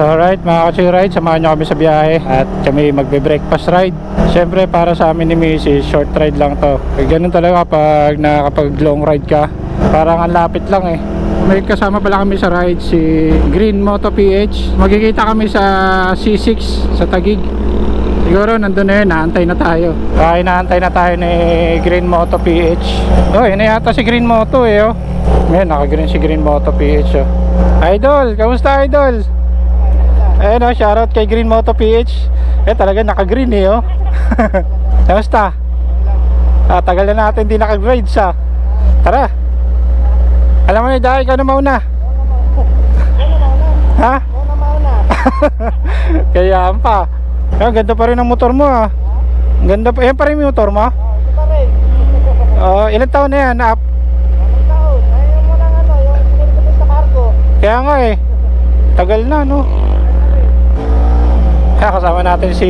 So alright mga ka-chill ride, samahan nyo kami sa biyahe at kami magbe-breakfast ride. Siyempre para sa amin ni Mrs, short ride lang to. Ganun talaga pag nakapag long ride ka, parang ang lapit lang eh. May kasama pala kami sa ride, si Green Moto PH. Magkikita kami sa C6 sa Taguig. Siguro nandun na yun, naantay na tayo. Kaya naantay na tayo ni Green Moto PH. Oh, yun na yata si Green Moto eh oh. Ngayon, naka-green si Green Moto PH oh. Idol, kamusta idol? Ayun oh, shoutout kay Green Moto PH. Eh talaga naka-green eh oh. Kamusta? Tagal na natin di naka-grades ah. Tara. Alam mo na dahil ikaw na mauna. Ha? Kaya pa. Ang ganda pa rin ang motor mo ah. Ganda pa. Yan pa rin yung motor mo? Ito pa rin. Ilang taon na yan? Ilang taon? Ayaw mo lang ano, yung pinagkabit sa cargo. Kaya nga eh. Tagal na no. Kaya kasama natin si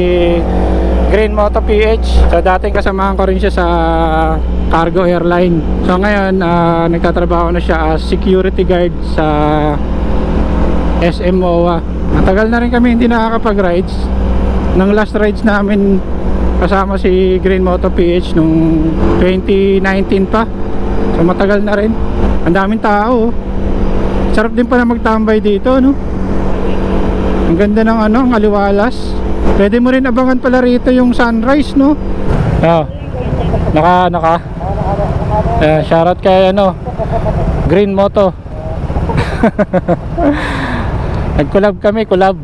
Green Moto PH. So dating kasamahan ko rin siya sa cargo airline. So ngayon nagtatrabaho na siya as security guard sa SM MOA. Matagal na rin kami hindi nakakapag-rides. Nang last rides namin kasama si Green Moto PH nung 2019 pa. So matagal na rin. Ang daming tao. Sarap din pala magtambay dito no. Ang ganda ng ano, ang aliwalas. Pwede mo rin abangan pala rito yung sunrise no. Oh. Naka. Shoutout kay ano, Green Moto. Nag-collab kami, collab.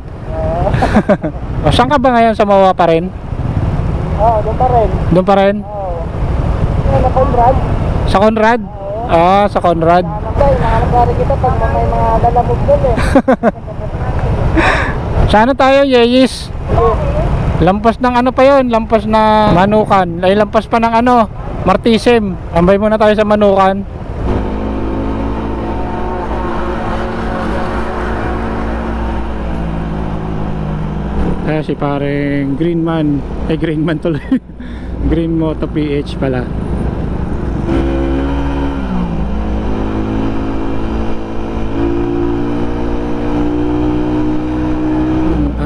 O, saan ka ba ngayon? Sa MOA pa rin? Oo, doon pa rin. Doon pa rin? Oo. Sa Conrad? Sa Conrad? Sa Conrad. Nakalagari kita pag may mga lalamog doon eh. Saan tayo, Yeyis? Lampas ng ano pa yon? Lampas na Manukan. Ay, lampas pa ng ano, Martisim. Tambay muna tayo sa Manukan. Si pareng Greenman. Greenman tuloy. Green Moto PH pala.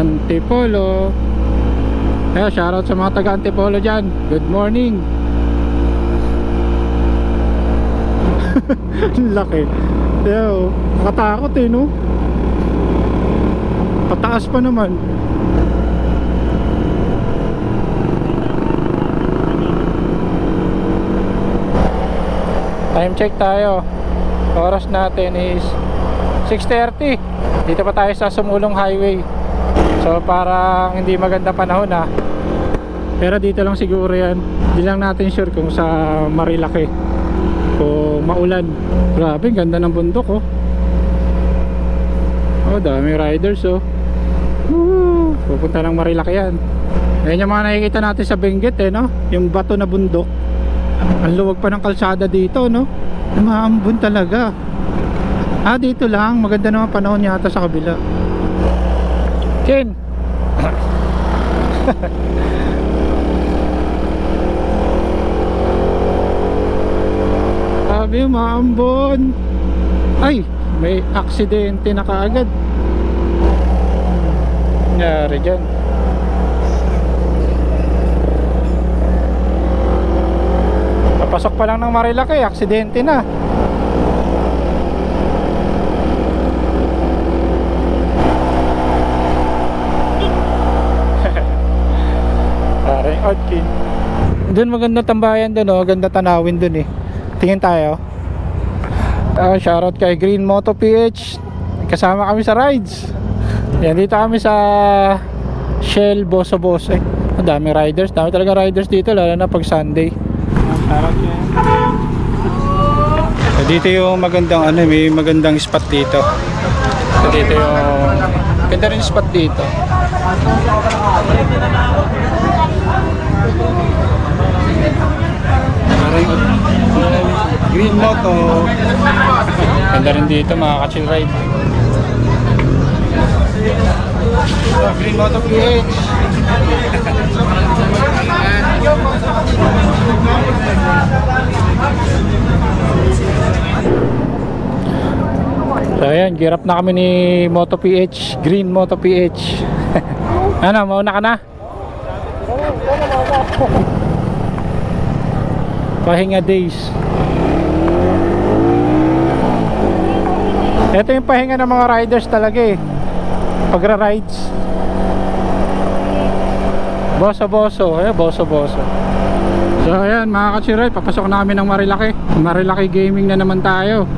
Antipolo. Shoutout sa mga taga Antipolo dyan. Good morning. Laki. Nakatakot eh no. Pataas pa naman. Time check tayo. Oras natin is 6:30. Dito pa tayo sa Sumulong Highway. So parang hindi maganda panahon ah. Pero dito lang siguro yan. Hindi lang natin sure kung sa Marilaki o maulan. Grabe, ganda ng bundok oh. Oh, dami riders oh. Woo! Pupunta ng Marilaki yan. Ayan yung mga nakikita natin sa Benguet eh no. Yung bato na bundok. Ang luwag pa ng kalsada dito no. Maambun talaga. Dito lang. Maganda naman panahon yata sa kabila. Ken. Sabi maambon. Ay, may aksidente na kaagad. Nangyari dyan. Papasok pa lang ng Marilaki, aksidente na. Parang outkin. Doon maganda tambayan doon oh, ganda tanawin doon eh. Tingin tayo. Shoutout kay Green Moto PH. Kasama kami sa rides. Yan, dito kami sa Shell Boso Boso eh. Ang dami riders, dami talaga riders dito lalo na pag Sunday. So, dito yung magandang ano, may magandang spot dito. So, dito yung ganda rin spot dito. Green Moto. Ganda rin dito mga ka-chill ride. Green Moto PH. So ayan, gear up na kami ni Moto PH, Green Moto PH. Ano, mauna ka na? Pahinga days. Ito yung pahinga ng mga riders talaga eh, pagra-rides. Boso-boso, boso-boso. So ayan mga katsiroy, papasok na kami ng Marilaki. Marilaki Gaming na naman tayo.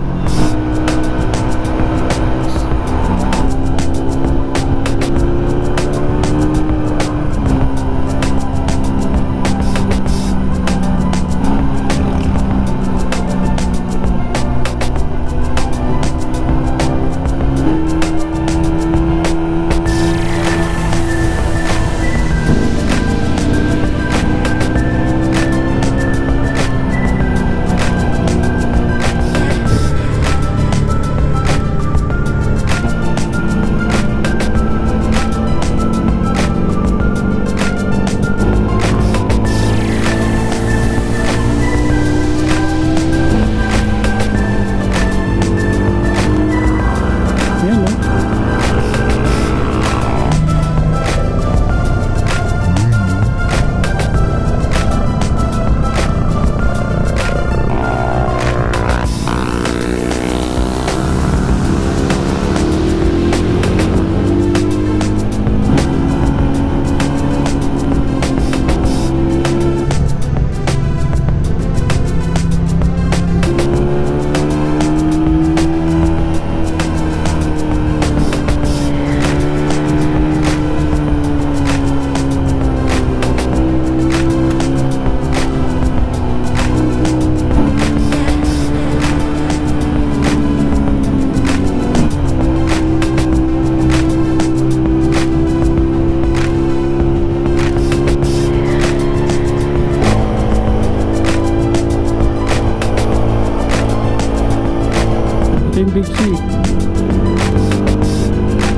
Big C.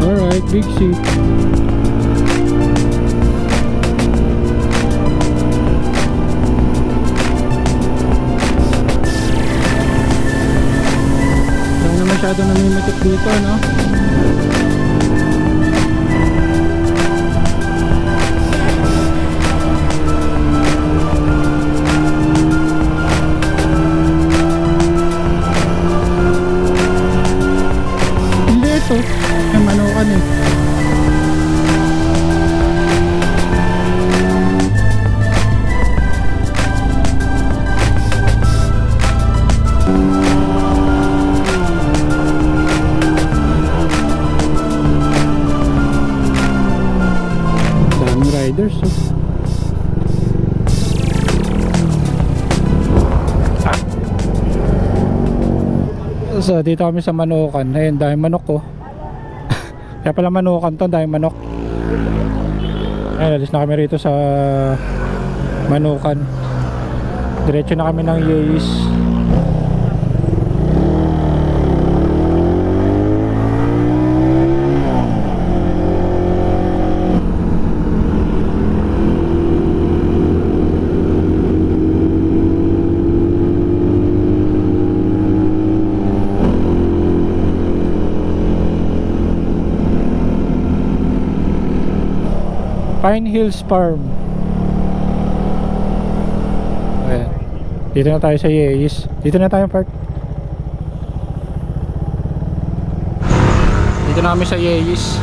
Alright, Big C. Hindi na masyado namimitik dito, no? Ito, yung manukan eh. Daming riders oh. So dito kami sa Manukan. Ayun, dahil manok ko. Kaya pala Manukan to, dahil manok. Ayun, alis na kami rito sa Manukan. Diretso na kami ng Yeis. Pine Hills Farm. Ayan. Dito na tayo sa Yeis. Dito na tayo part. Dito na kami sa Yeis.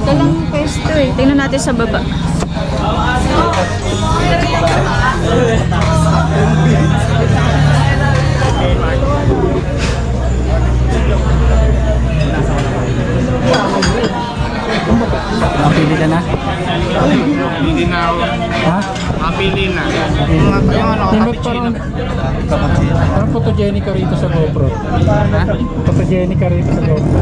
Ito lang pwesto eh. Tingnan natin sa baba. Mapili ka na? Hindi na ako. Ha? Mapili na. Parang photogenic ka rito sa GoPro. Ha? Photogenic ka rito sa GoPro.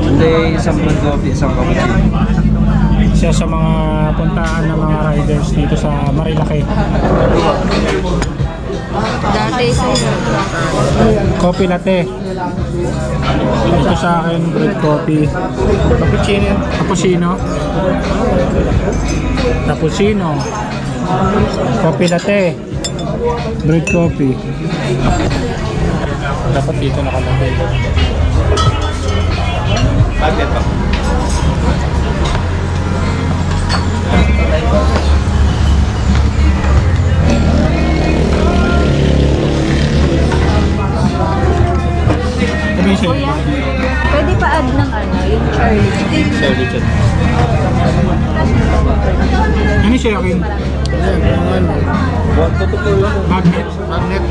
Hindi, isang mandobi, isang cappuccino. Siya sa mga puntahan ng mga riders dito sa Marilaki. Dati latte sa'yo. Coffee latte. Ito sa akin, brewed coffee. Cappuccino. Cappuccino. Cappuccino. Coffee latte. Brewed coffee. Dapat dito nakalagay. Bakit ba? Kuya, pwede pa add ng ano, yung Charlie. Sir Richard. Ano siya akin? Magnet. Magnet.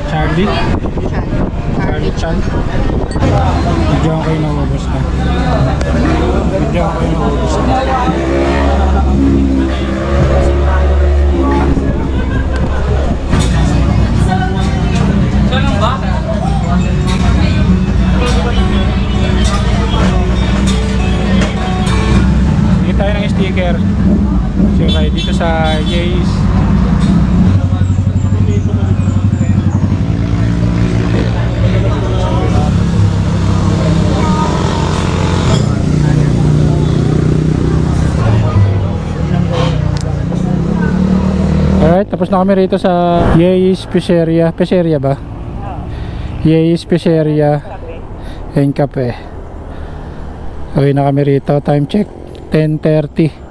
Charlie? Charlie Chan? Medyo ako yung naubos na. Medyo ako yung naubos na. Hindi tayo ng sticker. Okay, dito sa Jays. Alright, tapos na kami rito sa Yeis Pizzeria. Pizzeria ba? Yeis Pizzeria and Cafe. Okay na kami rito. Time check 10:30.